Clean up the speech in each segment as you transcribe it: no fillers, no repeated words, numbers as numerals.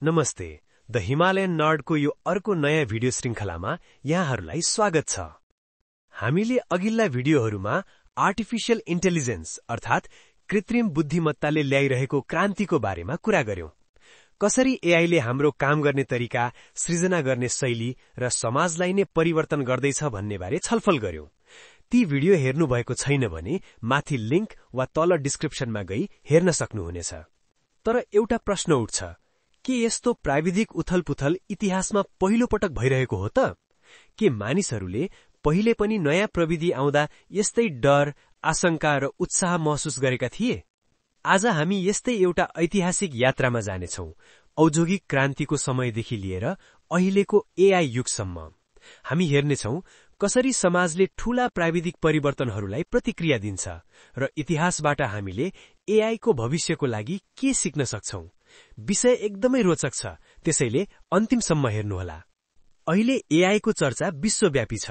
नमस्ते, the Himalayan नर्डको यो अर्को नयाँ भिडियो श्रृङ्खलामा यहाँहरूलाई स्वागत छ। हामीले अघिल्ला भिडियोहरूमा आर्टिफिशियल इन्टेलिजेन्स अर्थात् कृत्रिम बुद्धिमत्ताले ल्याइरहेको क्रान्तिको बारेमा कुरा गर्यौं। कसरी एआईले हाम्रो काम गर्ने तरिका, सृजना गर्ने शैली र समाजलाई नै परिवर्तन गर्दैछ भन्ने बारे छलफल गर्यौं। ती भिडियो हेर्नुभएको छैन भने माथि लिंक वा तल डिस्क्रिप्सनमा गई हेर्न सक्नुहुनेछ। तर एउटा प्रश्न उठ्छ, के यस्तो प्राविधिक उथलपुथल इतिहासमा पहिलो पटक भइरहेको हो त? के मानिसहरूले पहिले पनि नयाँ प्रविधि आउँदा यस्तै डर, आशंका र उत्साह महसुस गरेका थिए? आज हामी यस्तै एउटा ऐतिहासिक यात्रामा जानेछौं, औद्योगिक क्रान्तिको समयदेखि लिएर अहिलेको एआई युगसम्म। हामी हेर्नेछौं कसरी समाजले ठूला प्राविधिक परिवर्तनहरूलाई प्रतिक्रिया दिन्छ र इतिहासबाट हामीले एआईको भविष्यको लागि के सिक्न सक्छौं। विषय एकदमै रोचक छ, त्यसैले अन्तिमसम्म हेर्नुहोला। अहिले एआईको चर्चा विश्वव्यापी छ।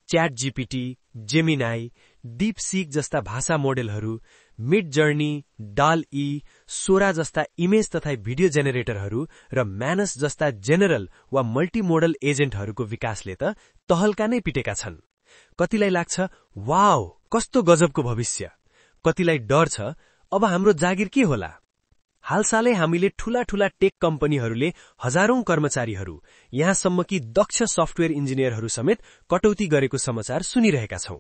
च्याट जीपीटी, जेमिनाई, डीपसीक जस्ता भाषा मोडेलहरू, मिड जर्नी, डाल-ई, सोरा जस्ता इमेज तथा भिडियो जेनेरेटरहरू र म्यानस जस्ता जेनरल वा मल्टिमोडल एजेन्टहरूको विकासले त तहल्का नै पिटेका छन्। कतिलाई लाग्छ, वाउ कस्तो गजबको भविष्य। कतिलाई डर छ, अब हाम्रो जागिर के होला। हालसालै हामीले ठूला ठूला टेक कम्पनीहरूले हजारौं कर्मचारीहरू, यहाँसम्म कि दक्ष सफ्टवेयर इन्जिनियरहरू समेत कटौती गरेको समाचार सुनिरहेका छौं।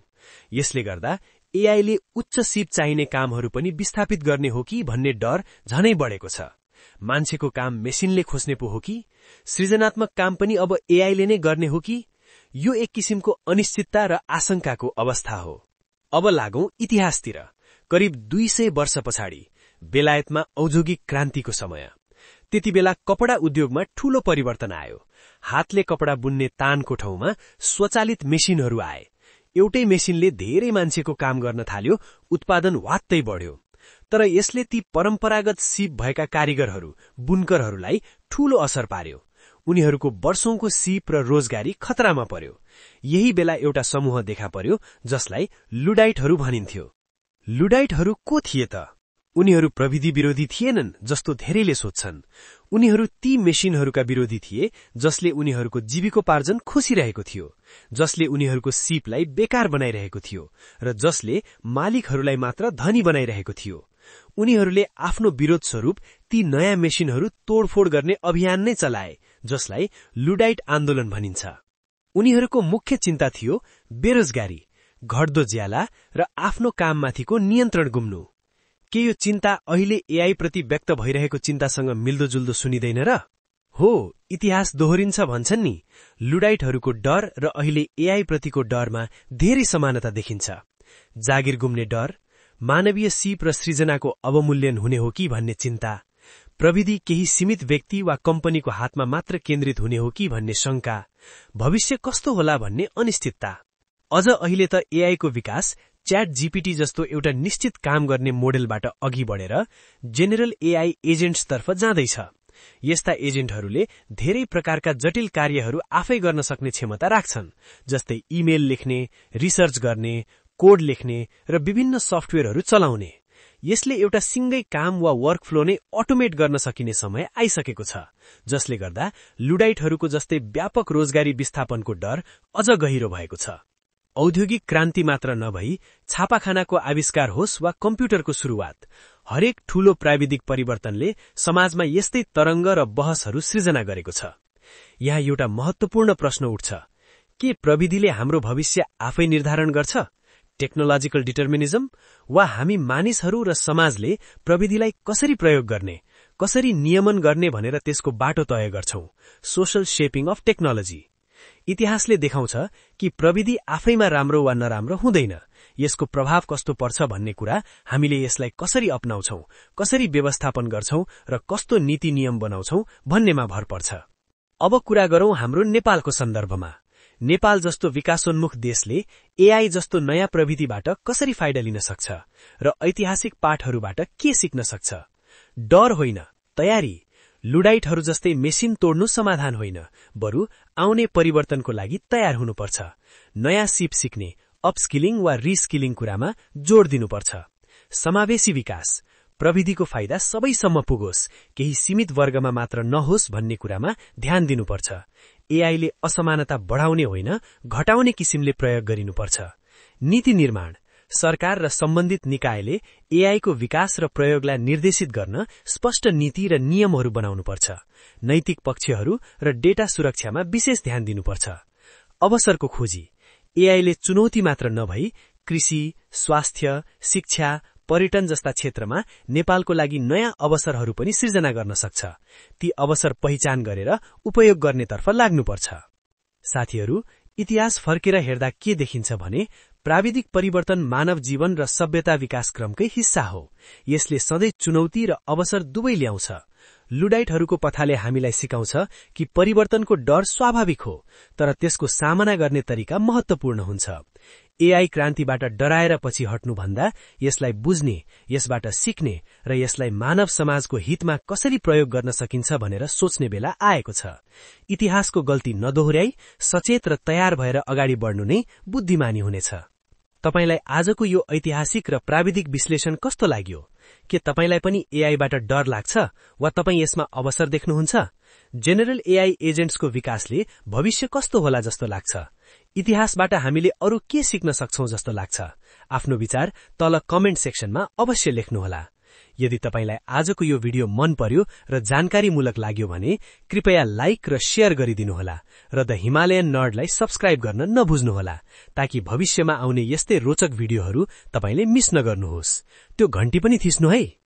यसले गर्दा एआईले उच्च सिप चाहिने कामहरू पनि विस्थापित गर्ने हो कि भन्ने डर झनै बढेको छ। मान्छेको काम मेसिनले खोज्ने पो हो कि? सृजनात्मक काम पनि अब एआईले नै गर्ने हो कि? यो एक किसिमको अनिश्चितता र आशंकाको अवस्था हो। अब लागौं इतिहासतिर। करिब 200 वर्ष पछाडि बेलायतमा औद्योगिक क्रान्तिको समय। त्यति बेला कपडा उद्योगमा ठूलो परिवर्तन आयो। हातले कपडा बुन्ने तानको ठाउँमा स्वचालित मेसिनहरू आए। एउटै मेसिनले धेरै मान्छेको काम गर्न थाल्यो, उत्पादन वात्तै बढ्यो। तर यसले ती परम्परागत सिप भएका कारिगरहरू, बुनकरहरूलाई ठूलो असर पार्यो। उनीहरूको वर्षौंको सिप र रोजगारी खतरामा पर्यो। यही बेला एउटा समूह देखा पर्यो जसलाई लुडाइटहरू भनिन्थ्यो। लुडाइटहरू को थिए त? उनीहरू प्रविधि विरोधी थिएनन् जस्तो धेरैले सोध्छन्। उनीहरू ती मेसिनहरूका विरोधी थिए जसले उनीहरूको जीविकोपार्जन खोसिरहेको थियो, जसले उनीहरूको सिपलाई बेकार बनाइरहेको थियो र जसले मालिकहरूलाई मात्र धनी बनाइरहेको थियो। उनीहरूले आफ्नो विरोध स्वरूप ती नयाँ मेसिनहरू तोडफोड गर्ने अभियान नै चलाए, जसलाई लुडाइट आन्दोलन भनिन्छ। उनीहरूको मुख्य चिन्ता थियो बेरोजगारी, घट्दो ज्याला र आफ्नो काममाथिको नियन्त्रण गुम्नु। के यो चिन्ता अहिले एआई प्रति व्यक्त भइरहेको चिन्तासँग मिल्दोजुल्दो सुनिदैन र? हो, इतिहास दोहोरिन्छ भन्छन् नि। लुडाइटहरूको डर र अहिले एआई प्रतिको डरमा धेरै समानता देखिन्छ। जागिर गुम्ने डर, मानवीय सिप र सृजनाको अवमूल्यन हुने हो कि भन्ने चिन्ता, प्रविधि केही सीमित व्यक्ति वा कम्पनीको हातमा मात्र केन्द्रित हुने हो कि भन्ने शंका, भविष्य कस्तो होला भन्ने अनिश्चितता। अझ अहिले त एआईको विकास च्याट जीपीटी जस्तो एउटा निश्चित काम गर्ने मोडेलबाट अघि बढेर जेनरल एआई एजेन्ट्सतर्फ जाँदैछ। यस्ता एजेन्टहरूले धेरै प्रकारका जटिल कार्यहरू आफै गर्न सक्ने क्षमता राख्छन्, जस्तै इमेल लेख्ने, रिसर्च गर्ने, कोड लेख्ने र विभिन्न सफ्टवेयरहरू चलाउने। यसले एउटा सिंगै काम वा वर्कफ्लो नै अटोमेट गर्न सकिने समय आइसकेको छ, जसले गर्दा लुडाइटहरूको जस्तै व्यापक रोजगारी विस्थापनको डर अझ गहिरो भएको छ। औद्योगिक क्रान्ति मात्र नभई छापाखानाको आविष्कार होस् वा कम्प्युटरको सुरुवात, हरेक ठूलो प्राविधिक परिवर्तनले समाजमा यस्तै तरंग र बहसहरू सृजना गरेको छ। यहाँ एउटा महत्वपूर्ण प्रश्न उठ्छ, के प्रविधिले हाम्रो भविष्य आफै निर्धारण गर्छ, टेक्नोलोजिकल डिटर्मिनिजम, वा हामी मानिसहरू र समाजले प्रविधिलाई कसरी प्रयोग गर्ने, कसरी नियमन गर्ने भनेर त्यसको बाटो तय गर्छौं, सोशल शेपिङ अफ टेक्नोलोजी। इतिहासले देखाउँछ कि प्रविधि आफैमा राम्रो वा नराम्रो हुँदैन, यसको प्रभाव कस्तो पर्छ भन्ने कुरा हामीले यसलाई कसरी अपनाउँछौं, कसरी व्यवस्थापन गर्छौं र कस्तो नीति नियम बनाउँछौं भन्नेमा भर पर्छ। अब कुरा गरौं हाम्रो नेपालको सन्दर्भमा। नेपाल जस्तो विकासोन्मुख देशले एआई जस्तो नयाँ प्रविधिबाट कसरी फाइदा लिन सक्छ र ऐतिहासिक पाठहरूबाट के सिक्न सक्छ? डर होइन, तयारी। लुडाइटहरू जस्तै मेसिन तोड्नु समाधान होइन, बरु आउने परिवर्तनको लागि तयार हुनुपर्छ। नयाँ सिप सिक्ने, अपस्किलिङ वा रिस्किलिङ कुरामा जोड़ दिनुपर्छ। समावेशी विकास, प्रविधिको फाइदा सबैसम्म पुगोस्, केही सीमित वर्गमा मात्र नहोस् भन्ने कुरामा ध्यान दिनुपर्छ। एआईले असमानता बढाउने होइन, घटाउने किसिमले प्रयोग गरिनुपर्छ। नीति निर्माण, सरकार र सम्बन्धित निकायले एआईको विकास र प्रयोगलाई निर्देशित गर्न स्पष्ट नीति र नियमहरू बनाउनुपर्छ। नैतिक पक्षहरू र डेटा सुरक्षामा विशेष ध्यान दिनुपर्छ। अवसरको खोजी, एआईले चुनौती मात्र नभई कृषि, स्वास्थ्य, शिक्षा, पर्यटन जस्ता क्षेत्रमा नेपालको लागि नयाँ अवसरहरू पनि सिर्जना गर्न सक्छ। ती अवसर पहिचान गरेर उपयोग गर्नेतर्फ लाग्नुपर्छ। साथीहरू, इतिहास फर्केर हेर्दा के देखिन्छ भने प्राविधिक परिवर्तन मानव जीवन र सभ्यता विकास क्रमकै हिस्सा हो। यसले सधैँ चुनौती र अवसर दुवै ल्याउँछ। लुडाइटहरूको पथाले हामीलाई सिकाउँछ कि परिवर्तनको डर स्वाभाविक हो, तर त्यसको सामना गर्ने तरिका महत्वपूर्ण हुन्छ। एआई क्रान्तिबाट डराएर पछि हट्नुभन्दा यसलाई बुझ्ने, यसबाट सिक्ने र यसलाई मानव समाजको हितमा कसरी प्रयोग गर्न सकिन्छ भनेर सोच्ने बेला आएको छ। इतिहासको गल्ती नदोहोर्याई सचेत र तयार भएर अगाडि बढ्नु नै बुद्धिमानी हुनेछ। तपाईलाई आजको यो ऐतिहासिक र प्राविधिक विश्लेषण कस्तो लाग्यो? के तपाईलाई पनि एआईबाट डर लाग्छ वा तपाईँ यसमा अवसर देख्नुहुन्छ? जेनरल एआई एजेन्ट्सको विकासले भविष्य कस्तो होला जस्तो लाग्छ? इतिहासबाट हामीले अरू के सिक्न सक्छौं जस्तो लाग्छ? आफ्नो विचार तल कमेन्ट सेक्सनमा अवश्य लेख्नुहोला। यदि तपाईलाई आजको यो भिडियो मन पर्यो र जानकारीमूलक लाग्यो भने कृपया लाइक र शेयर गरिदिनुहोला र द हिमालयन नर्डलाई सब्स्क्राइब गर्न नभुल्नुहोला, ताकि भविष्यमा आउने यस्तै रोचक भिडियोहरू तपाईले मिस नगर्नुहोस्। त्यो घण्टी पनि थिच्नु है।